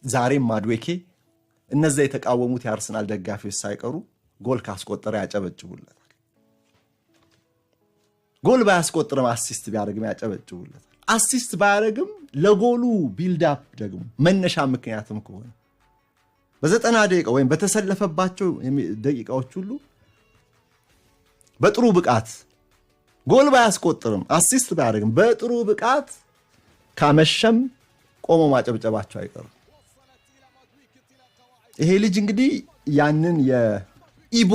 ዛሬም ማድዌኬ እነዛ የተቃወሙት የአርሰናል ደጋፊዎች ሳይቀሩ ጎል ካስቆጠረ ያጨበጭቡለታል። ጎል ባያስቆጥርም አሲስት ቢያደርግም ያጨበጭቡለታል። አሲስት ባያደርግም ለጎሉ ቢልድ አፕ ደግሞ መነሻ ምክንያትም ከሆነ በ90 ደቂቃ ወይም በተሰለፈባቸው ደቂቃዎች ሁሉ በጥሩ ብቃት ጎል ባያስቆጥርም አሲስት ባያደርግም በጥሩ ብቃት ካመሸም ቆሞ ማጨብጨባቸው አይቀርም። ይሄ ልጅ እንግዲህ ያንን የኢቦ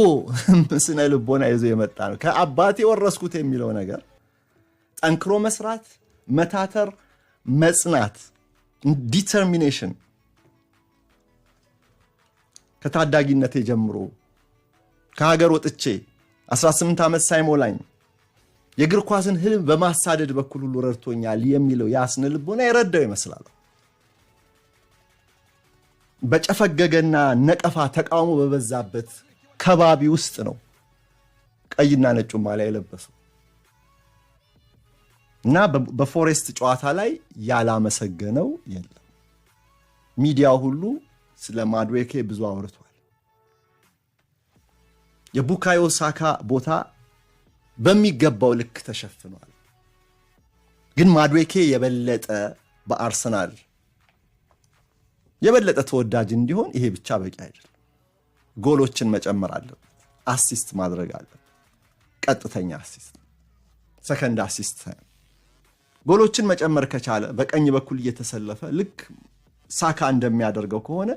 ስነ ልቦና ይዞ የመጣ ነው። ከአባቴ ወረስኩት የሚለው ነገር ጠንክሮ መስራት፣ መታተር፣ መጽናት፣ ዲተርሚኔሽን ከታዳጊነቴ ጀምሮ ከሀገር ወጥቼ 18 ዓመት ሳይሞላኝ የእግር ኳስን ህልም በማሳደድ በኩል ሁሉ ረድቶኛል የሚለው ያስነ ልቦና የረዳው ይመስላል። በጨፈገገና ነቀፋ ተቃውሞ በበዛበት ከባቢ ውስጥ ነው ቀይና ነጩ ማሊያ የለበሰው እና በፎሬስት ጨዋታ ላይ ያላመሰገነው የለም። ሚዲያው ሁሉ ስለ ማድዌኬ ብዙ አውርቷል። የቡካዮ ሳካ ቦታ በሚገባው ልክ ተሸፍኗል። ግን ማድዌኬ የበለጠ በአርሰናል የበለጠ ተወዳጅ እንዲሆን ይሄ ብቻ በቂ አይደለም። ጎሎችን መጨመር አለበት፣ አሲስት ማድረግ አለበት። ቀጥተኛ አሲስት፣ ሰከንድ አሲስት ሳይሆን ጎሎችን መጨመር ከቻለ በቀኝ በኩል እየተሰለፈ ልክ ሳካ እንደሚያደርገው ከሆነ